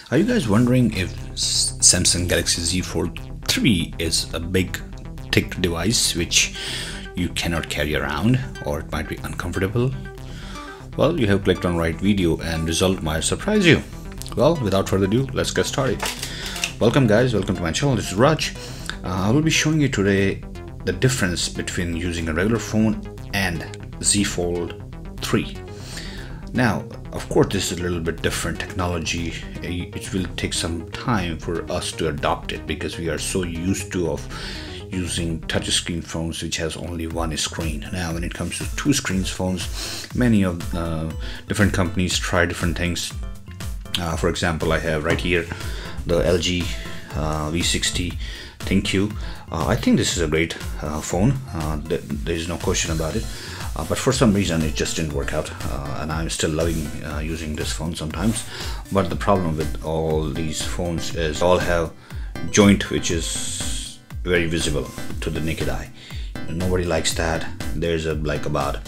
Are you guys wondering if Samsung Galaxy Z Fold 3 is a big thick device which you cannot carry around, or it might be uncomfortable? Well, you have clicked on right video and result might surprise you. Well, without further ado, let's get started. Welcome guys, welcome to my channel. This is Raj. I will be showing you today the difference between using a regular phone and Z Fold 3. Now, of course, this is a little bit different technology. It will take some time for us to adopt it because we are so used to using touchscreen phones which has only one screen. Now, when it comes to two screens phones, many of different companies try different things. For example, I have right here the LG v60 thinq. I think this is a great phone. There is no question about it. But for some reason it just didn't work out, and I'm still loving using this phone sometimes. But the problem with all these phones is all have joint which is very visible to the naked eye. Nobody likes that. There's like about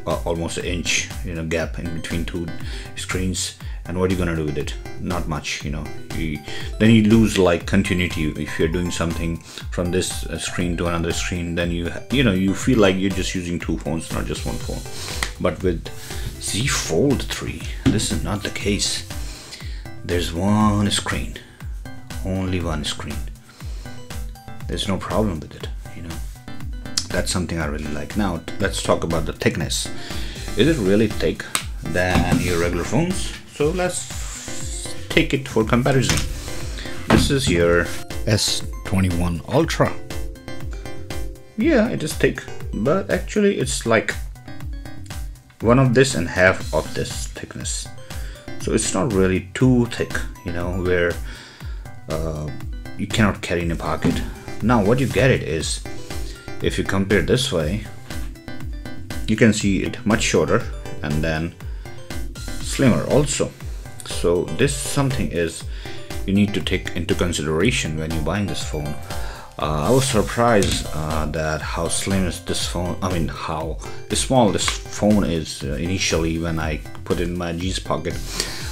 almost an inch gap in between two screens, and what are you gonna do with it? Not much. Then you lose like continuity. If you're doing something from this screen to another screen, then you feel like you're just using two phones, not just one phone. But with Z Fold 3, this is not the case. There's one screen, only one screen. There's no problem with it. That's something I really like. Now let's talk about the thickness. Is it really thick than your regular phones? So let's take it for comparison. This is your S21 Ultra. Yeah, it is thick, but actually it's like one of this and half of this thickness. So it's not really too thick, where you cannot carry in a pocket. Now what you get it is, if you compare this way, you can see it much shorter and then slimmer also. So this something is you need to take into consideration when you're buying this phone. I was surprised that how slim is this phone. I mean, how small this phone is initially. When I put it in my jeans pocket,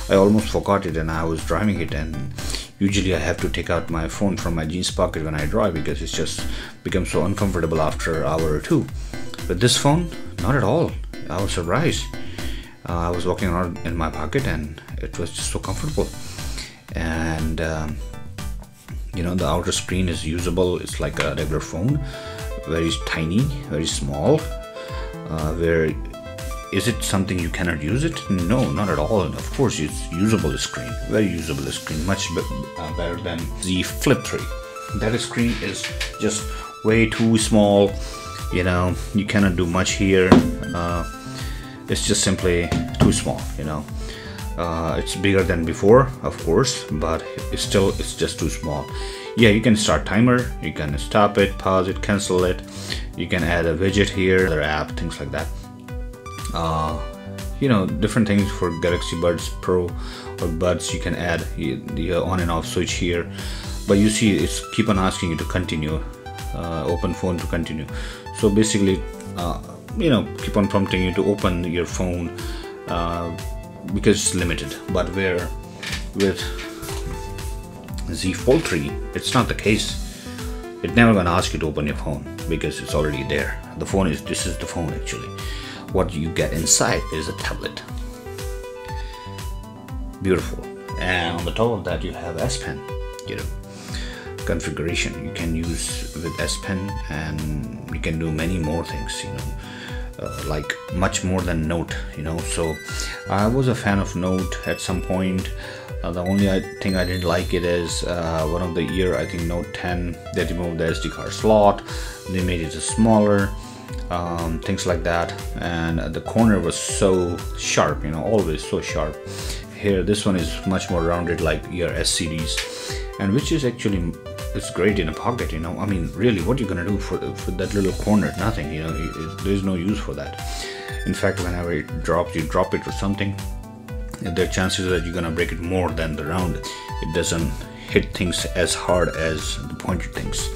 I almost forgot it and I was driving it, and usually I have to take out my phone from my jeans pocket when I drive because it's just becomes so uncomfortable after an hour or two. But this phone, not at all. I was surprised. I was walking around in my pocket and it was just so comfortable. And the outer screen is usable. It's like a regular phone, very tiny, very small. Where is it something you cannot use it? No, not at all. Of course, it's usable screen, very usable screen, much better than the Flip 3. That screen is just way too small. You cannot do much here. It's just simply too small. It's bigger than before, of course, but it's just too small. Yeah, you can start timer, you can stop it, pause it, cancel it. You can add a widget here, other app, things like that. Different things for Galaxy Buds Pro or Buds. You can add the on and off switch here, but you see it's keep on asking you to continue, open phone to continue. So basically keep on prompting you to open your phone because it's limited. But where with Z Fold 3, it's not the case. It's never gonna ask you to open your phone because it's already there. This is the phone actually. What you get inside is a tablet. Beautiful. And on the top of that you have S Pen configuration. You can use with S Pen, and you can do many more things, like much more than Note. So I was a fan of Note at some point. The only thing I didn't like it is one of the year, I think Note 10, they removed the SD card slot. They made it smaller. Things like that, and the corner was so sharp, always so sharp. Here this one is much more rounded like your S series, and which is actually it's great in a pocket. I mean, really, what you're gonna do for that little corner? Nothing. There's no use for that. In fact, whenever it drops, you drop it or something, there are chances that you're gonna break it more than the round. It doesn't hit things as hard as the pointed things.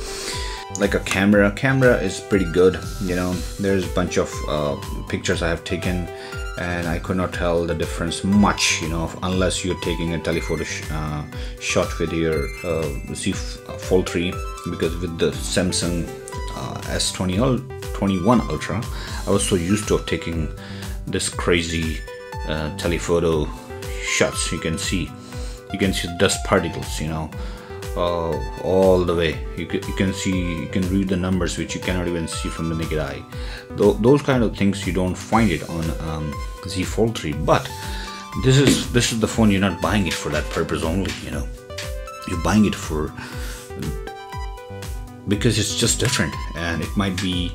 like a camera is pretty good, you know. There's a bunch of pictures I have taken, and I could not tell the difference much, you know, unless you're taking a telephoto shot with your Z Fold 3, because with the Samsung S21 Ultra, I was so used to taking this crazy telephoto shots. You can see dust particles, you know, all the way. You can read the numbers which you cannot even see from the naked eye. Those kind of things you don't find it on Z Fold 3. But this is the phone. You're not buying it for that purpose only, you know. You're buying it for because it's just different, and it might be,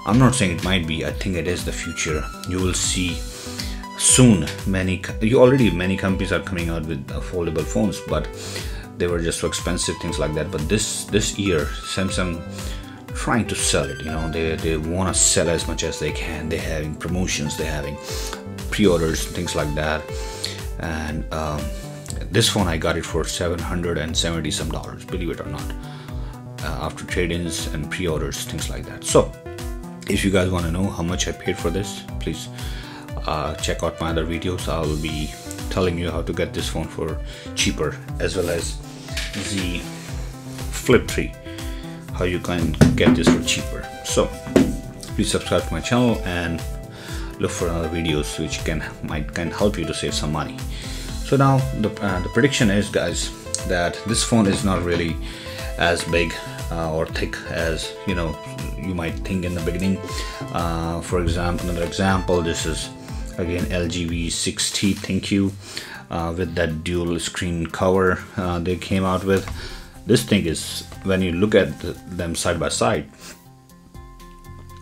I'm not saying it might be, I think it is the future. You will see soon many companies are coming out with foldable phones, but they were just so expensive, things like that. But this year Samsung trying to sell it, you know. They want to sell as much as they can. They're having promotions, they're having pre-orders, things like that. And this phone I got it for $770 some, believe it or not, after trade-ins and pre-orders, things like that. So if you guys want to know how much I paid for this, please check out my other videos. I'll be telling you how to get this phone for cheaper, as well as the Flip 3, how you can get this for cheaper. So please subscribe to my channel and look for other videos which can help you to save some money. So now the prediction is, guys, that this phone is not really as big or thick as, you know, you might think in the beginning. For example, another example, this is again LG v60 thinq with that dual screen cover they came out with. This thing is, when you look at them side by side,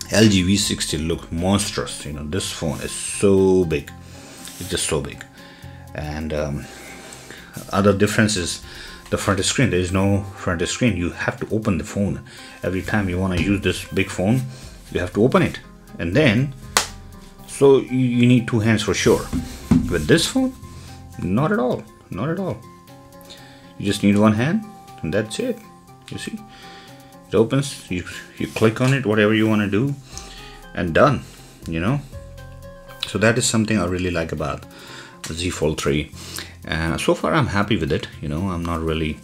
LG v60 look monstrous, you know. This phone is so big, it's just so big. And other difference is the front screen. There is no front screen. You have to open the phone every time you want to use this big phone. You have to open it, and then so you need two hands for sure. With this phone, not at all, not at all. You just need one hand, and that's it. You see, it opens. You click on it, whatever you want to do, and done, you know. So that is something I really like about Z Fold 3, and so far I'm happy with it, you know. I'm not really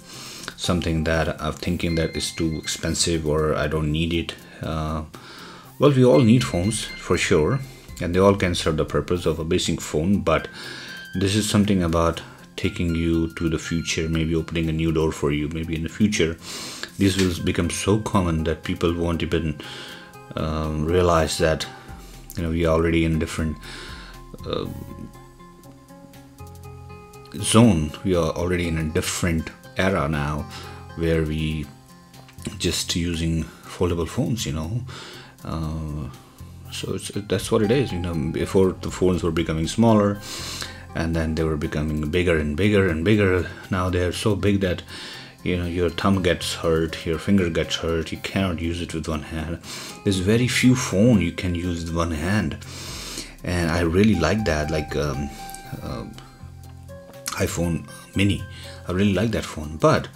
something that I'm thinking that is too expensive or I don't need it. Well, we all need phones for sure, and they all can serve the purpose of a basic phone, but this is something about taking you to the future, maybe opening a new door for you. Maybe in the future this will become so common that people won't even realize that, you know, we are already in a different zone. We are already in a different era now, where we just using foldable phones, you know. So that's what it is, you know. Before, the phones were becoming smaller, and then they were becoming bigger and bigger and bigger. Now they are so big that, you know, your thumb gets hurt, your finger gets hurt, you cannot use it with one hand. There's very few phone you can use with one hand, and I really like that. Like iPhone mini, I really like that phone, but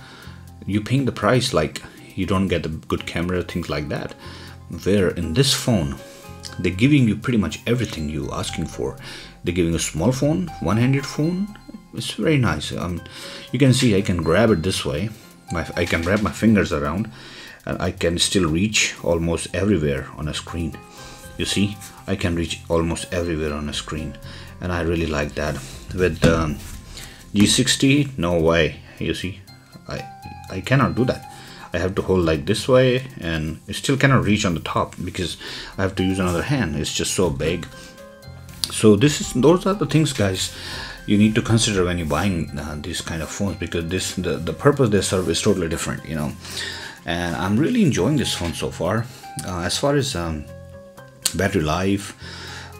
you paying the price, like you don't get the good camera, things like that. Where in this phone, they're giving you pretty much everything you asking for. They're giving a small phone, one-handed phone. It's very nice. You can see I can grab it this way. I can wrap my fingers around, and I can still reach almost everywhere on a screen. You see, I can reach almost everywhere on a screen, and I really like that. With G60, no way. You see, I cannot do that. I have to hold like this way, and it still cannot reach on the top because I have to use another hand. It's just so big. So those are the things, guys, you need to consider when you're buying these kind of phones, because the purpose they serve is totally different, you know. And I'm really enjoying this phone so far. As far as battery life,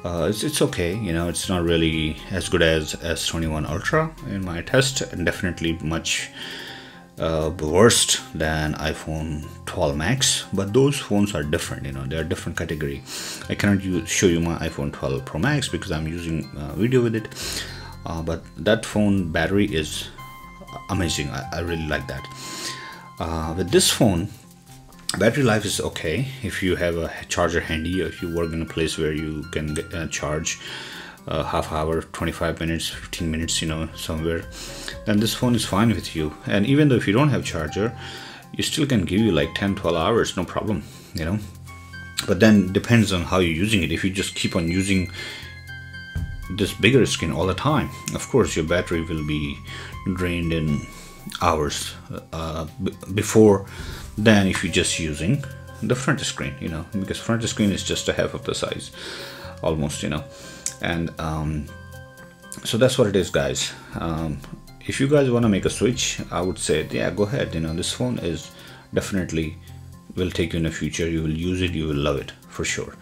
it's okay, you know. It's not really as good as S21 Ultra in my test, and definitely much worse than iPhone 12 Max. But those phones are different, you know. They are different category. I cannot show you my iPhone 12 Pro Max because I'm using video with it, but that phone battery is amazing. I really like that. With this phone, Battery life is okay if you have a charger handy, or if you work in a place where you can charge half hour, 25 minutes, 15 minutes, you know, somewhere, then this phone is fine with you. And even though if you don't have charger, you still can give you like 10-12 hours, no problem, you know. But then depends on how you're using it. If you just keep on using this bigger screen all the time, of course your battery will be drained in hours before than if you're just using the front screen, you know, because front screen is just a half of the size almost, you know. And so that's what it is, guys. If you guys want to make a switch, I would say, yeah, go ahead. You know, this phone is definitely will take you in the future. You will use it, you will love it for sure.